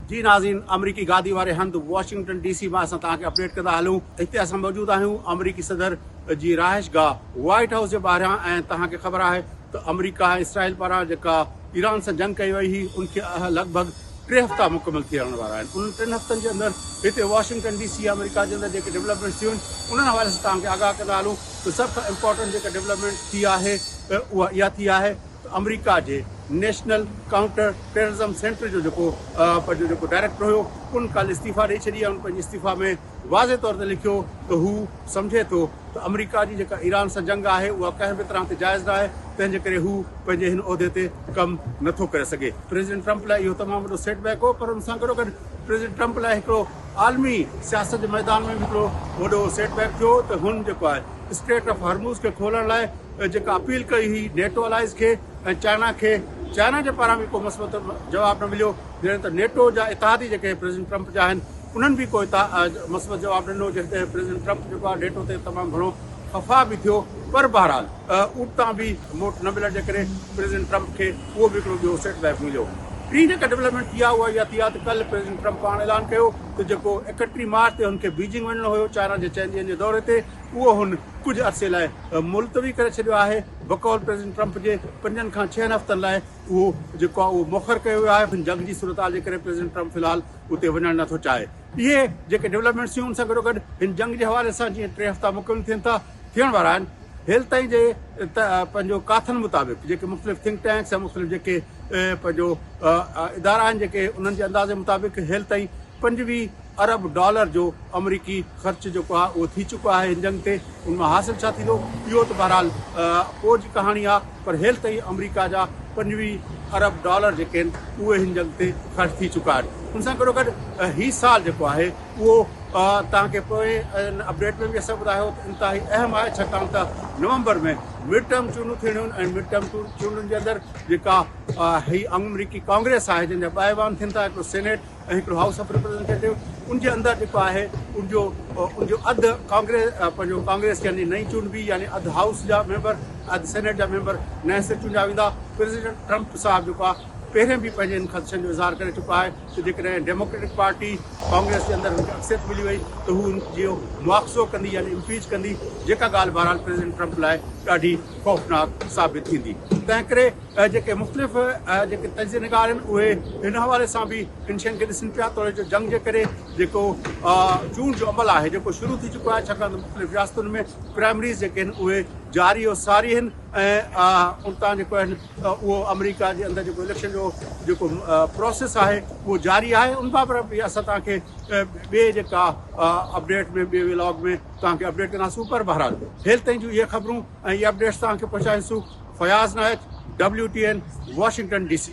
जी नाज़रीन, अमरीकी गादी वारे हंध वॉशिंगटन DC में असां तव्हांखे अपडेट कंदा हलूं। हिते असां मौजूद आहियूं अमरीकी सदर जी रहाइश गाह व्हाइट हाउस जे ॿाहिरां। ऐं तव्हांखे ख़बर आहे त अमरीका ऐं इसराइल पारां जेका ईरान सां जंग कई वई हुई उनखे लॻभॻि 3 हफ़्ता मुकमल थियण वारा आहिनि। उन 3 हफ़्तनि जे अंदरि हिते वॉशिंगटन DC अमरीका जे अंदरि जेके डेवलपमेंट्स थियूं आहिनि उन्हनि हवाले सां तव्हांखे आगाह कंदा हलूं। त सभ खां इम्पोर्टेंट जेका डेवलपमेंट थी आहे उहा इहा थी आहे त अमरीका जे नेशनल काउंटर टेररिज्म सेंटर जो जेको डायरेक्टर हुयो उन कल्ह इस्तीफ़ा ॾेई छॾी आहे। उन पंहिंजे इस्तीफ़ा में वाज़े तौर ते लिखियो त हू सम्झे थो त अमरीका जी जेका ईरान सां जंग आहे उहा कंहिं बि तरह ते जाइज़ न आहे, तंहिंजे करे हू पंहिंजे हिन उहिदे ते कमु नथो करे सघे। प्रेसिडेंट ट्रंप लाइ इहो तमामु वॾो सेटबैक हो, पर हुन सां गॾोगॾु प्रेसिडेंट ट्रंप लाइ हिकिड़ो आलमी सियासत जे मैदान में बि हिकिड़ो वॾो सेटबैक थियो त हुन जेको आहे स्ट्रेट ऑफ हॉर्मूज़ खे खोलण लाइ जेका अपील कई हुई नेटो अलाइज़ खे ऐं चाइना जे पारां बि को मस्बत जवाबु न मिलियो। जॾहिं त नेटो जा इतिहादी जेके प्रेसिडेंट ट्रंप जा आहिनि उन्हनि बि को मस्बत जवाबु ॾिनो, जंहिं ते प्रेसिडेंट ट्रंप जेको आहे नेटो ते तमामु घणो ख़फ़ा बि थियो। पर बहरहाल उतां बि मोट न मिलण जे करे प्रेसिडेंट ट्रंप खे उहो बि हिकिड़ो ॿियो सेटबैक मिलियो। टी जेका डेवलपमेंट थी आहे उहा इहा थी आहे त कल्ह प्रेसिडेंट ट्रंप पाण ऐलान कयो त जेको 31 मार्च ते हुनखे बीजिंग वञिणो हुयो चाइना जे 4 ॾींहंनि जे दौरे ते, उहो हुन कुझु अरसे लाइ मुलतवी करे छॾियो आहे। बकौल प्रेसिडेंट ट्रंप जे 5 खां 6 हफ़्तनि लाइ उहो जेको आहे उहो मुखर कयो वियो आहे। जंग जी सूरत जे करे प्रेसिडेंट ट्रंप फ़िलहाल उते वञणु नथो चाहे। इहे जेके डेवलपमेंट्स थियूं उन सां गॾोगॾु हिन जंग जे हवाले सां जीअं 3 हफ़्ता मुकमल थियण वारा आहिनि, हेल ताईं जे पंहिंजो काथन मुताबिक़ जेके मुख़्तलिफ़ थिंक टैंक्स ऐं मुख़्तलिफ़ जेके पंहिंजो इदारा आहिनि जेके उन्हनि जे अंदाज़े मुताबिक़ हेल ताईं $25 अरब जो अमरीकी ख़र्च जेको आहे उहो थी चुको आहे हिन जंग ते। उन मां हासिल छा थींदो इहो त बहरहाल पोइ जी कहाणी आहे, पर हेल ताईं अमरीका जा $25 अरब जेके आहिनि उहे हिन जंग ते ख़र्च थी चुका आहिनि। उन सां गॾोगॾु हीउ साल जेको आहे उहो तव्हांखे पोइ अपडेट में बि असां ॿुधायो त इंतिहाई अहम आहे, छाकाणि त नवंबर में मिड टर्म चूंडूं थियणियूं आहिनि ऐं मिड टर्म चूंडुनि जे अंदरि जेका हीअ अमरीकी कांग्रेस आहे जंहिंजा 2 ऐवान थियनि था, हिकिड़ो सेनेट ऐं हिकिड़ो हाउस ऑफ रिप्रेज़ेंटेटिव, उनजे अंदरि जेको आहे उनजो अधु पंहिंजो कांग्रेस यानी नई चूंडबी यानी अधु हाउस जा मेंबर अधु सेनेट जा मेंबर नए सिर चूंडिया वेंदा। प्रेसिडेंट ट्रंप साहिबु जेको आहे पहिरें बि पंहिंजे इन ख़दशनि जो इज़हार करे चुको आहे त जेकॾहिं डेमोक्रेटिक पार्टी कांग्रेस जे अंदरि हुनखे अक्सरियत मिली वई त हू हुनजो मुआवज़ो कंदी यानी इम्पीच कंदी, जेका ॻाल्हि बहरहाल प्रेसिडेंट ट्रंप लाइ ॾाढी ख़ौफ़नाक साबित थींदी। तंहिं करे जेके मुख़्तलिफ़ जेके तजिया निगार आहिनि उहे हिन हवाले सां बि इन शयुनि खे ॾिसनि पिया त जो जंग जे करे जेको चूंड जो अमल आहे जेको शुरू थी चुको आहे, छाकाणि त मुख़्तलिफ़ रियासतुनि में प्राइमरीज़ जेके आहिनि उहे जारी और सारी आहिनि ऐं उतां जेको आहिनि उहो अमरीका जे अंदरि जेको इलेक्शन जो जेको प्रोसेस आहे उहो जारी आहे। उन बाबति बि असां तव्हांखे ॿिए जेका अपडेट में ॿिए व्लॉग में तव्हांखे अपडेट कंदासीं। पर बहरहाल हेल ताईं जूं इहे ख़बरूं ऐं इहे अपडेट्स तव्हांखे पहुचाईंदासीं। फयाज़ नायक WTN वॉशिंगटन DC।